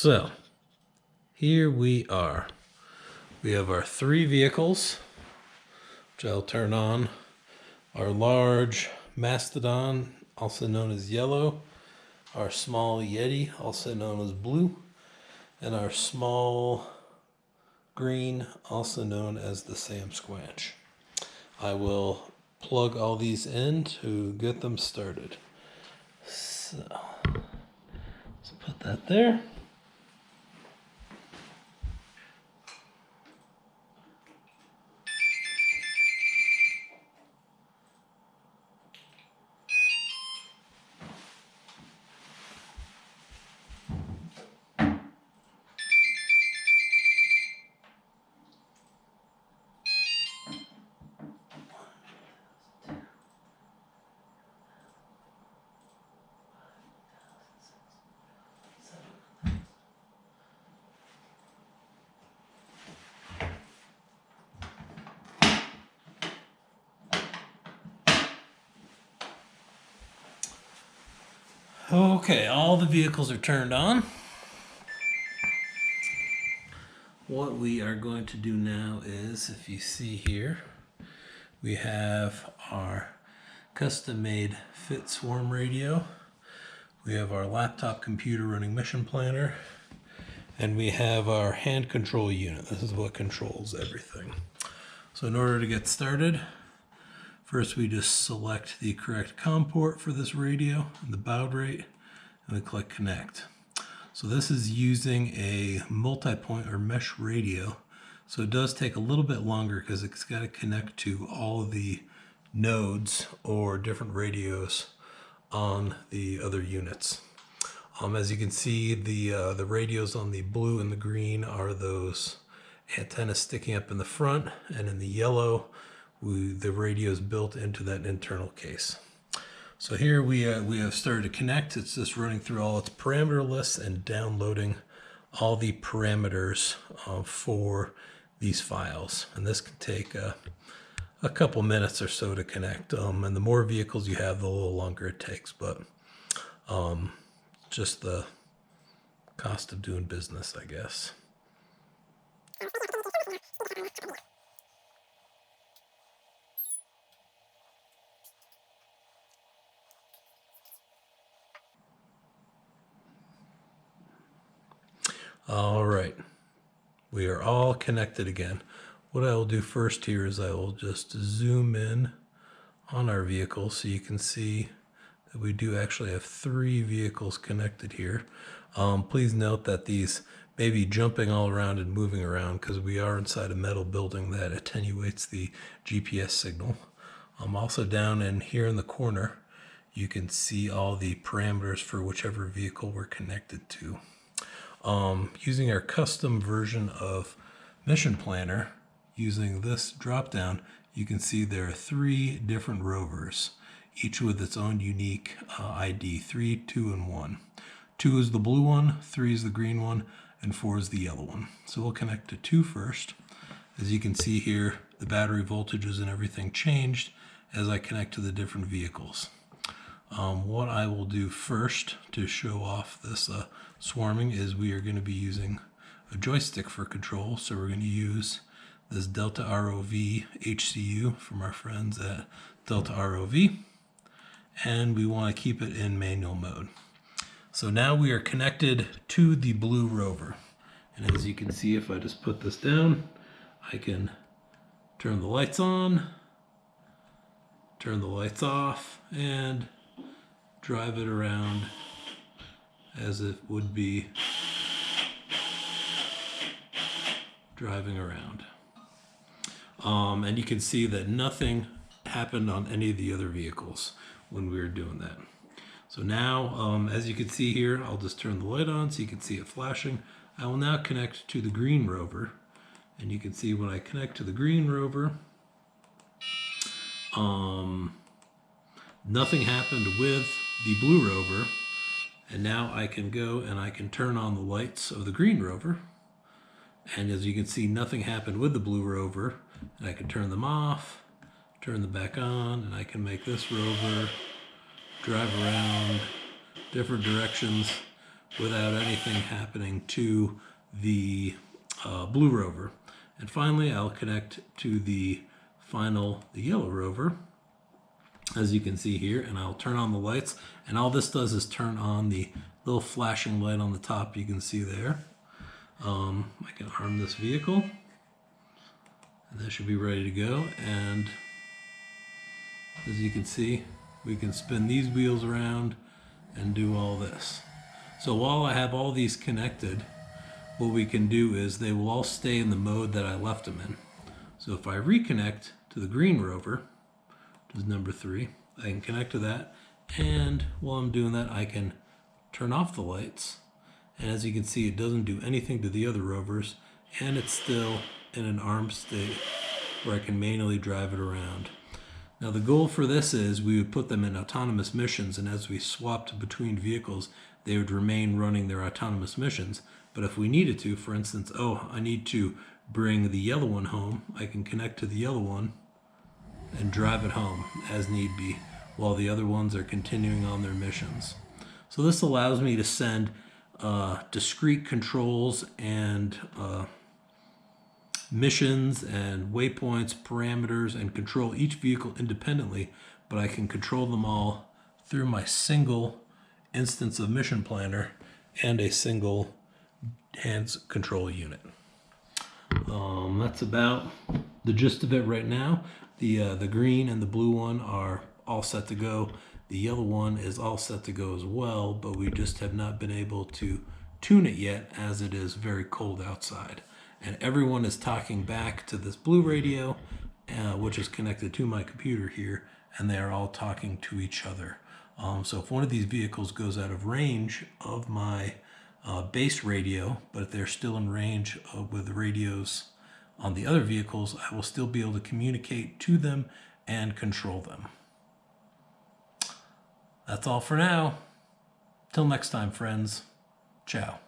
So here we are. We have our three vehicles, which I'll turn on. Our large Mastodon, also known as Yellow. Our small Yeti, also known as Blue. And our small Green, also known as the Sam Squanch. I will plug all these in to get them started. So let's put that there. Okay, all the vehicles are turned on. What we are going to do now is, if you see here, we have our custom-made fit swarm radio. We have our laptop computer running mission planner. And we have our hand control unit. This is what controls everything. So in order to get started, first we just select the correct COM port for this radio and the baud rate, and we click connect. So this is using a multipoint or mesh radio. So it does take a little bit longer because it's got to connect to all of the nodes or different radios on the other units. As you can see, the radios on the blue and the green are those antennas sticking up in the front, and in the yellow, the radio is built into that internal case. So here we have started to connect. It's just running through all its parameter lists and downloading all the parameters for these files. And this can take a couple minutes or so to connect. And the more vehicles you have, the little longer it takes. But just the cost of doing business, I guess. All right, we are all connected again. What I will do first here is I will just zoom in on our vehicle so you can see that we do actually have three vehicles connected here. Please note that these may be jumping all around and moving around because we are inside a metal building that attenuates the GPS signal. Also down in here in the corner, you can see all the parameters for whichever vehicle we're connected to. Using our custom version of Mission Planner, using this drop-down, you can see there are three different rovers, each with its own unique ID, 3, 2, and 1. 2 is the blue one, 3 is the green one, and 4 is the yellow one. So we'll connect to 2 first. As you can see here, the battery voltages and everything changed as I connect to the different vehicles. What I will do first to show off this swarming is we are going to be using a joystick for control. So we're going to use this Delta ROV HCU from our friends at Delta ROV, and we want to keep it in manual mode. So now we are connected to the blue rover, and as you can see, if I just put this down, I can turn the lights on, turn the lights off, and drive it around as it would be driving around. And you can see that nothing happened on any of the other vehicles when we were doing that. So now, as you can see here, I'll just turn the light on so you can see it flashing. I will now connect to the green rover, and you can see when I connect to the green rover, nothing happened with the blue rover, and now I can go and I can turn on the lights of the green rover, and as you can see, nothing happened with the blue rover, and I can turn them off, turn them back on, and I can make this rover drive around different directions without anything happening to the blue rover. And finally, I'll connect to the yellow rover, as you can see here, and I'll turn on the lights. And all this does is turn on the little flashing light on the top you can see there. I can arm this vehicle, and that should be ready to go. And as you can see, we can spin these wheels around and do all this. So while I have all these connected, what we can do is they will all stay in the mode that I left them in. So if I reconnect to the green rover, which is number 3, I can connect to that, and while I'm doing that, I can turn off the lights, and as you can see, it doesn't do anything to the other rovers, and it's still in an armed state where I can manually drive it around. Now the goal for this is we would put them in autonomous missions, and as we swapped between vehicles, they would remain running their autonomous missions. But if we needed to, for instance, I need to bring the yellow one home, I can connect to the yellow one and drive it home as need be, while the other ones are continuing on their missions. So this allows me to send discrete controls and missions and waypoints, parameters, and control each vehicle independently, but I can control them all through my single instance of Mission Planner and a single hands control unit. That's about the gist of it right now. The green and the blue one are all set to go. The yellow one is all set to go as well, but we just have not been able to tune it yet as it is very cold outside. And everyone is talking back to this blue radio, which is connected to my computer here, and they are all talking to each other. So if one of these vehicles goes out of range of my base radio, but if they're still in range with the radios on the other vehicles, I will still be able to communicate to them and control them. That's all for now. Till next time, friends. Ciao.